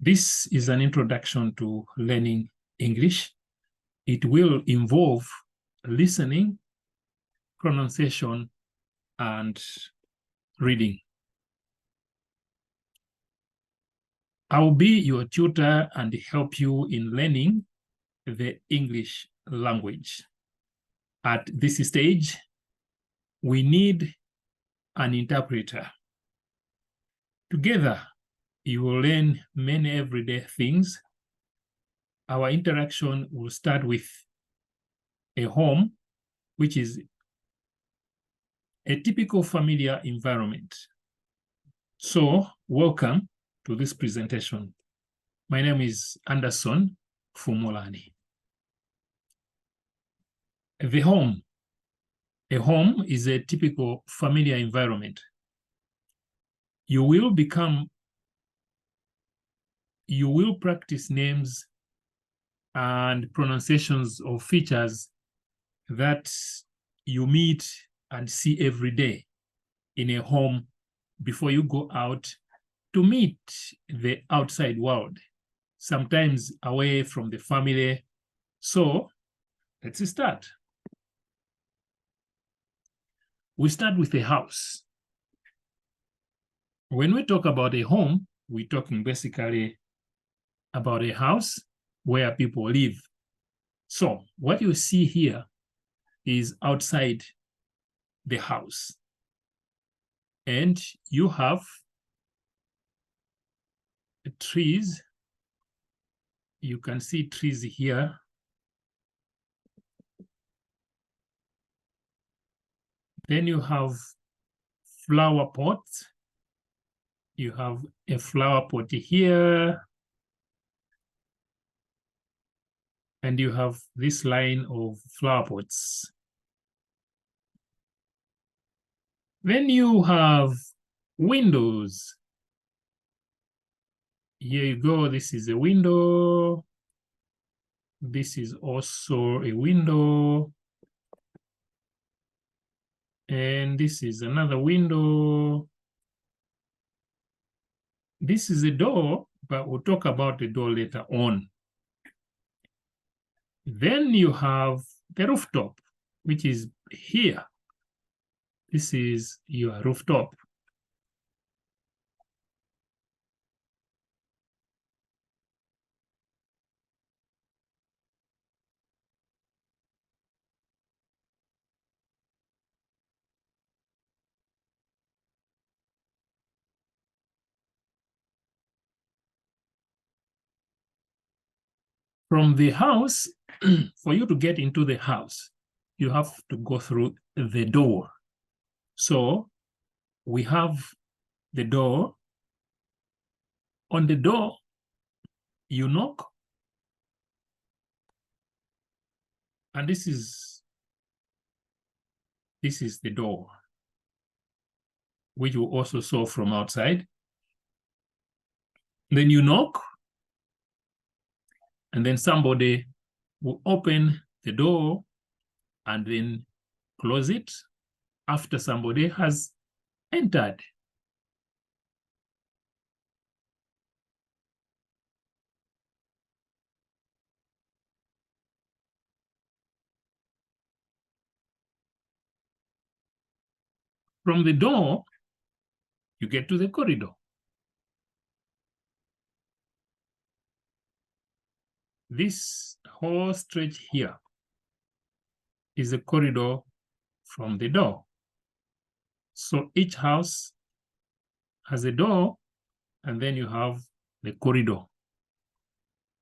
This is an introduction to learning English. It will involve listening, pronunciation, and reading. I will be your tutor and help you in learning the English language. At this stage, we need an interpreter. Together, you will learn many everyday things. Our interaction will start with a home, which is a typical familiar environment. So, welcome to this presentation. My name is Anderson Fumolani. The home. A home is a typical familiar environment. You will practice names and pronunciations of features that you meet and see every day in a home before you go out to meet the outside world, sometimes away from the family. So let's start. We start with a house. When we talk about a home, we're talking basically about a house where people live. So what you see here is outside the house. And you have trees. You can see trees here. Then you have flower pots. You have a flower pot here. And you have this line of flower pots. Then you have windows. Here you go. This is a window. This is also a window. And this is another window. This is a door, but we'll talk about the door later on. Then you have the rooftop, which is here. This is your rooftop. From the house, for you to get into the house, you have to go through the door. So we have the door. On the door, you knock. And this is the door, which you also saw from outside. Then you knock, and then somebody will open the door and then close it after somebody has entered. From the door, you get to the corridor. This whole stretch here is a corridor from the door. So each house has a door, and then you have the corridor.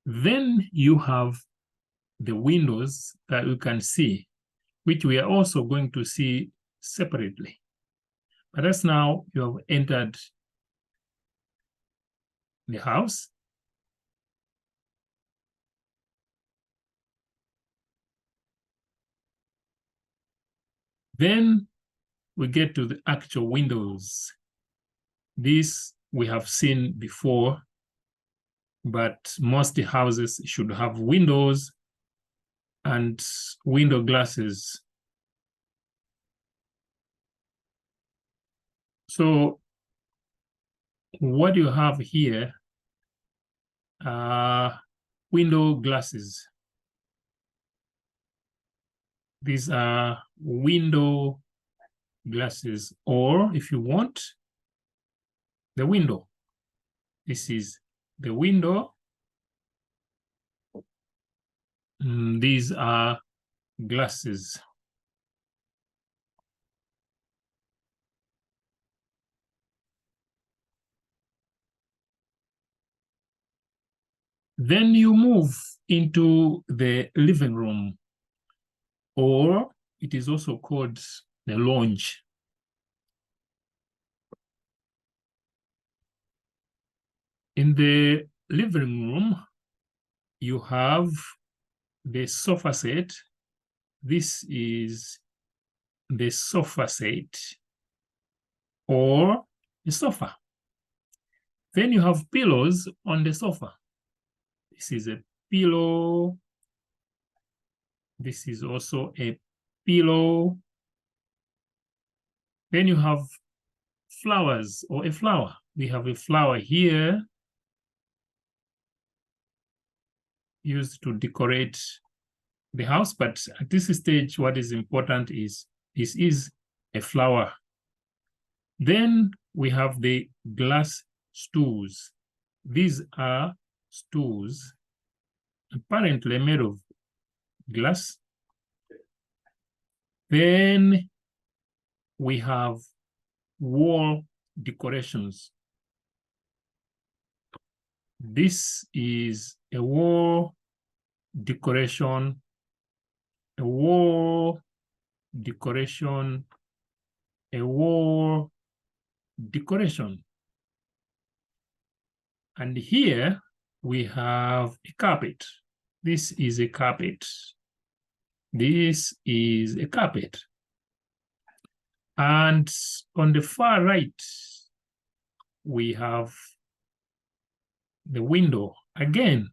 Then you have the windows that you can see, which we are also going to see separately. But as now you have entered the house. Then we get to the actual windows. This we have seen before, but most houses should have windows and window glasses. So what you have here window glasses. These are window glasses, or if you want, the window. This is the window. These are glasses. Then you move into the living room, or it is also called the lounge. In the living room, you have the sofa set. This is the sofa set, or the sofa. Then you have pillows on the sofa. This is a pillow. This is also a pillow. Then you have flowers or a flower. We have a flower here used to decorate the house, but at this stage, what is important is this is a flower. Then we have the glass stools. These are stools apparently made of glass. Then we have wall decorations. This is a wall decoration, a wall decoration, a wall decoration. And here we have a carpet. This is a carpet. This is a carpet. And on the far right, we have the window again.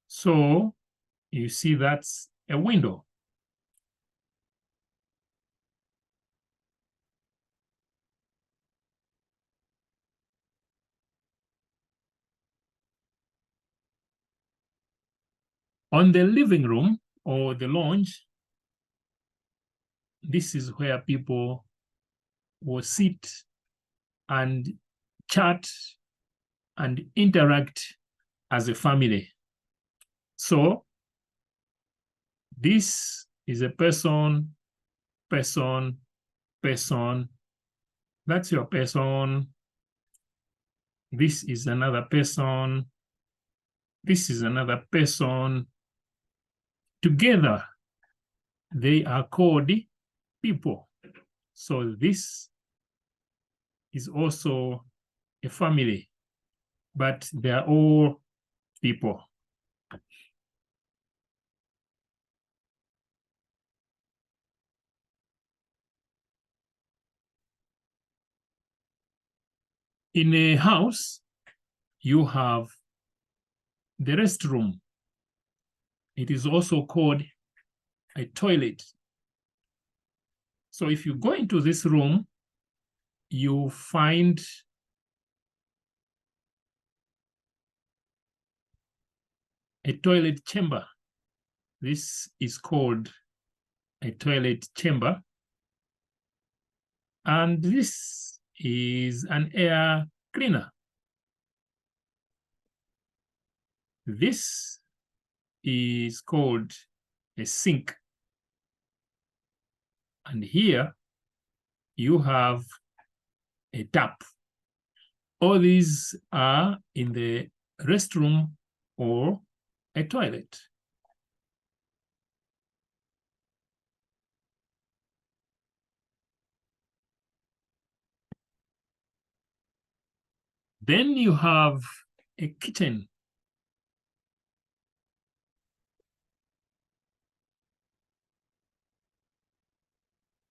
So you see that's a window. On the living room or the lounge, this is where people will sit and chat and interact as a family. So this is a person, person, person. That's your person. This is another person. This is another person. Together, they are called people. So this is also a family, but they are all people. In a house, you have the restroom. It is also called a toilet. So if you go into this room, you find a toilet chamber. This is called a toilet chamber. And this is an air cleaner. This is called a sink. And here you have a tap. All these are in the restroom or a toilet. Then you have a kitchen.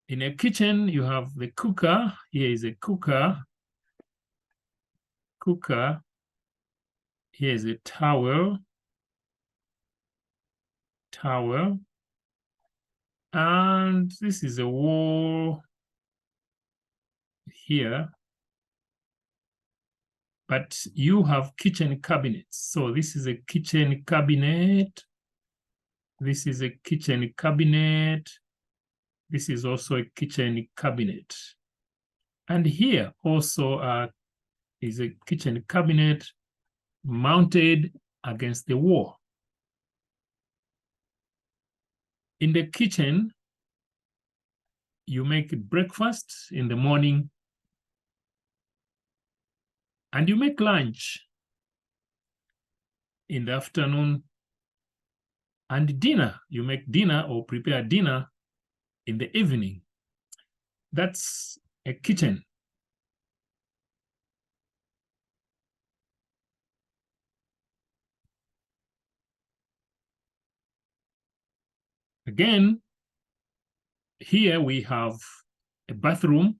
In a kitchen, you have the cooker. Here is a cooker. Cooker. Here is a towel. Towel. And this is a wall here. but you have kitchen cabinets. So this is a kitchen cabinet. This is a kitchen cabinet. This is also a kitchen cabinet. And here also is a kitchen cabinet mounted against the wall. In the kitchen, you make breakfast in the morning, and you make lunch in the afternoon, and dinner. You make dinner or prepare dinner in the evening. That's a kitchen. Again, here we have a bathroom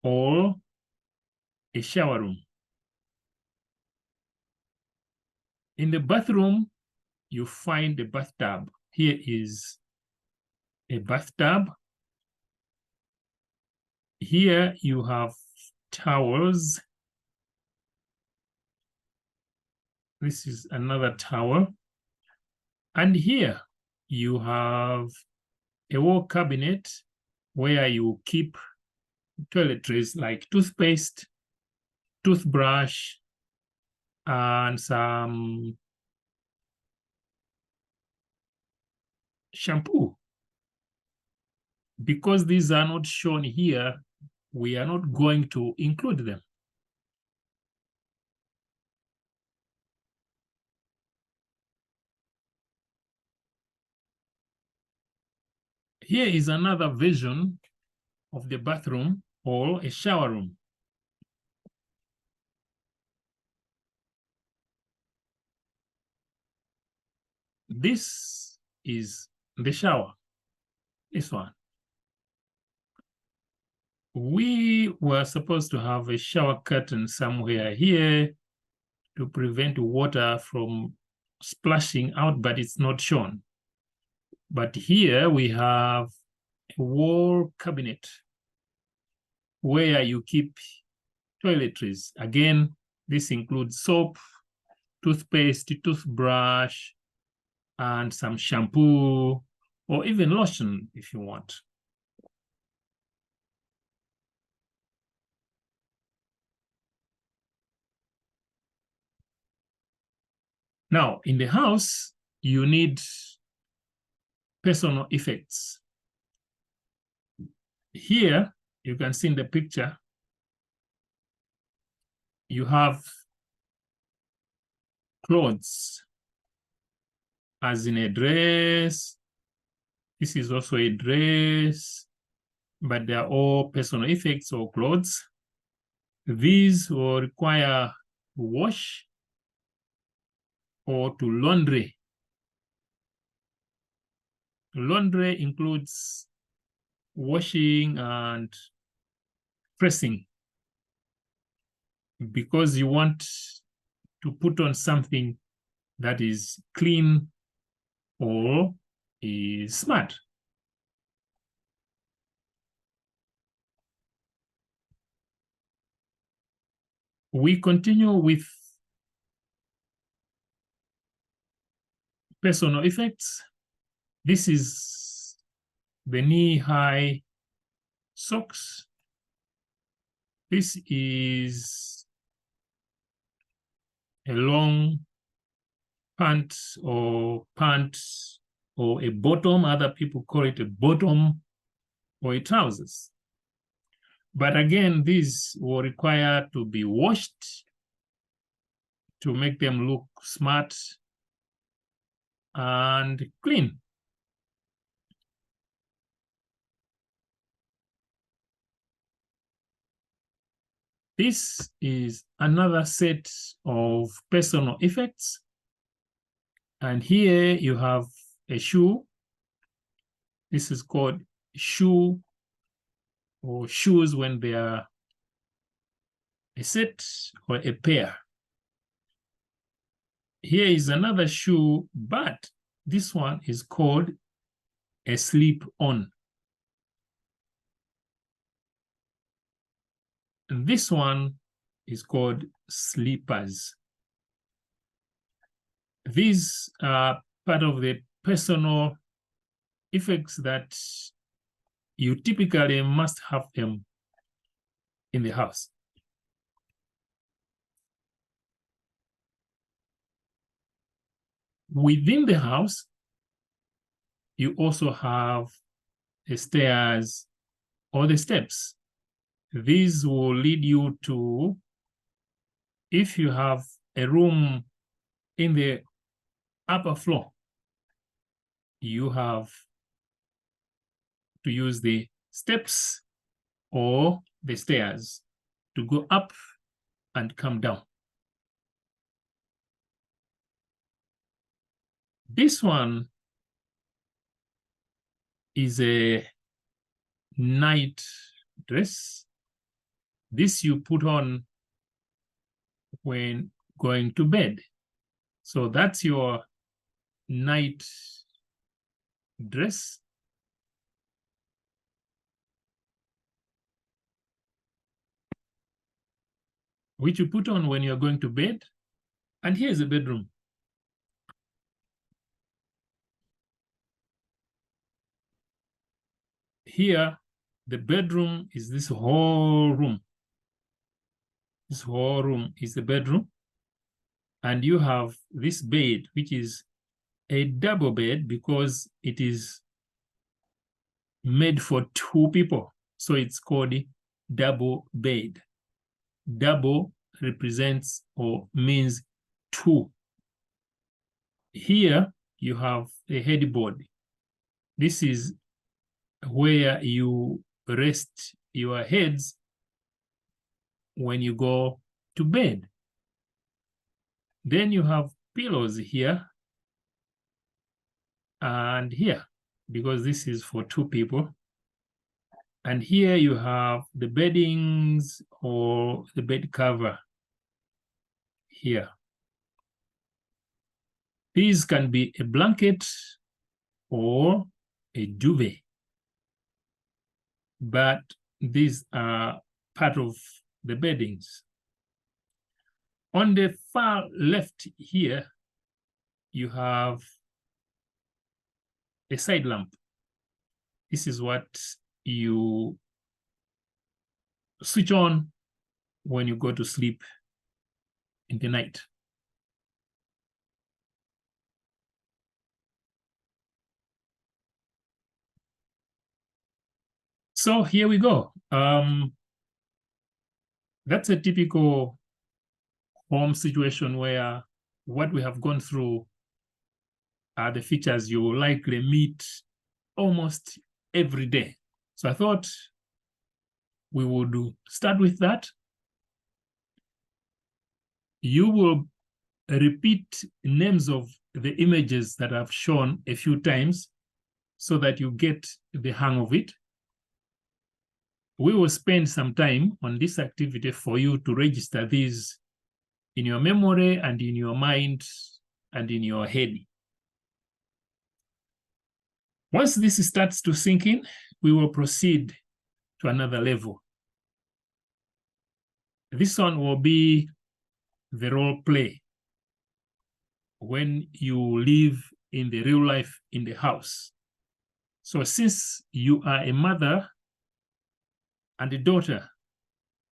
or a shower room. In the bathroom, you find a bathtub. Here is a bathtub. Here you have towels. This is another towel. And here you have a wall cabinet where you keep toiletries like toothpaste, toothbrush, and some shampoo. Because these are not shown here, we are not going to include them. Here is another version of the bathroom or a shower room. This is the shower, this one. We were supposed to have a shower curtain somewhere here to prevent water from splashing out, but it's not shown. But here we have a wall cabinet where you keep toiletries. Again, this includes soap, toothpaste, toothbrush, and some shampoo, or even lotion if you want. Now, in the house, you need personal effects. Here, you can see in the picture, you have clothes, as in a dress. This is also a dress, but they are all personal effects or clothes. These will require to wash or to laundry. Laundry includes washing and pressing, because you want to put on something that is clean or is smart. We continue with personal effects. This is the knee-high socks. This is a long pant or a bottom. Other people call it a bottom or a trousers. But again, these will require to be washed to make them look smart and clean. This is another set of personal effects. And here you have a shoe. This is called shoe or shoes when they are a set or a pair. Here is another shoe, but this one is called a slip-on. This one is called sleepers. These are part of the personal effects that you typically must have them in the house. Within the house, you also have the stairs or the steps. These will lead you to, if you have a room in the upper floor, you have to use the steps or the stairs to go up and come down. This one is a night dress. This you put on when going to bed. So that's your night dress. Which you put on when you're going to bed. And here's a bedroom. Here, the bedroom is this whole room. This whole room is the bedroom. And you have this bed, which is a double bed because it is made for two people. So it's called double bed. Double represents or means two. Here you have a headboard. This is where you rest your heads when you go to bed. Then you have pillows here and here, because this is for two people. And here you have the beddings or the bed cover here. These can be a blanket or a duvet, but these are part of the beddings. On the far left here, you have a side lamp. This is what you switch on when you go to sleep in the night. So here we go. That's a typical home situation where what we have gone through are the features you will likely meet almost every day. So I thought we would start with that. You will repeat names of the images that I've shown a few times so that you get the hang of it. We will spend some time on this activity for you to register these in your memory and in your mind and in your head. Once this starts to sink in, we will proceed to another level. This one will be the role play when you live in the real life in the house. So since you are a mother and a daughter,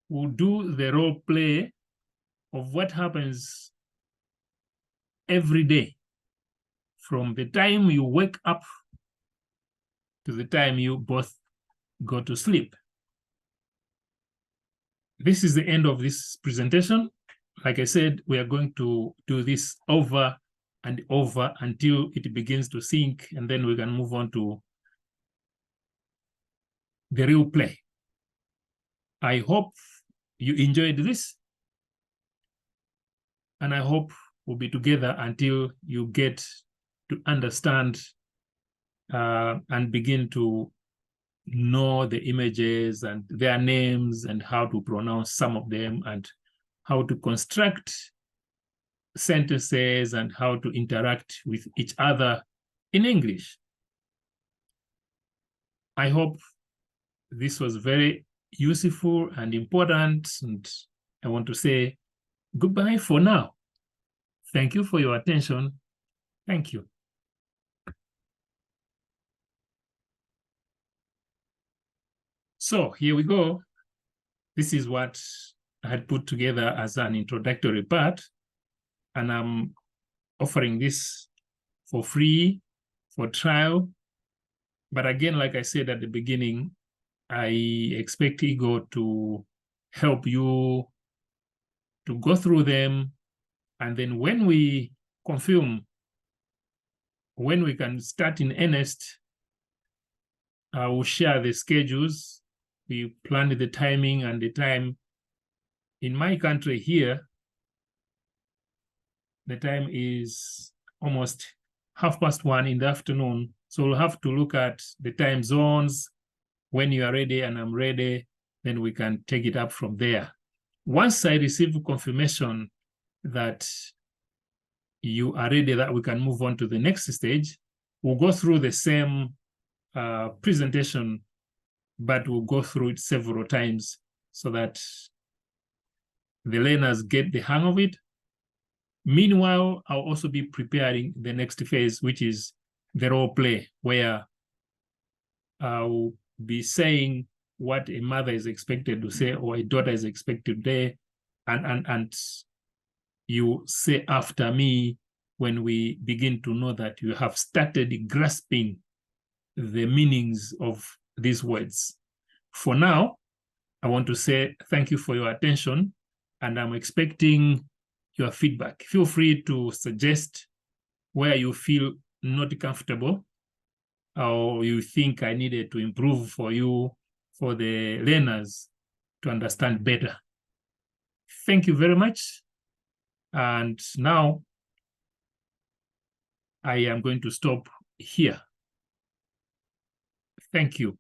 we'll do the role play of what happens every day from the time you wake up to the time you both go to sleep. This is the end of this presentation. Like I said, we are going to do this over and over until it begins to sink, and then we can move on to the real play. I hope you enjoyed this, and I hope we'll be together until you get to understand and begin to know the images and their names and how to pronounce some of them and how to construct sentences and how to interact with each other in English. I hope this was very useful and important, and I want to say goodbye for now. Thank you for your attention. Thank you. So here we go. This is what I had put together as an introductory part, and I'm offering this for free, for trial. But again, like I said at the beginning, I expect Ego to help you to go through them. And then when we confirm when we can start in earnest, I will share the schedules. We planned the timing and the time. In my country here, the time is almost 1:30 in the afternoon. So we'll have to look at the time zones. When you are ready and I'm ready, then we can take it up from there. Once I receive confirmation that you are ready, that we can move on to the next stage, we'll go through the same presentation, but we'll go through it several times so that the learners get the hang of it. Meanwhile, I'll also be preparing the next phase, which is the role play, where I'll be saying what a mother is expected to say or a daughter is expected to say, and you say after me when we begin to know that you have started grasping the meanings of these words. For now, I want to say thank you for your attention, and I'm expecting your feedback. Feel free to suggest where you feel not comfortable or you think I needed to improve for you, for the learners to understand better. Thank you very much. And now I am going to stop here. Thank you.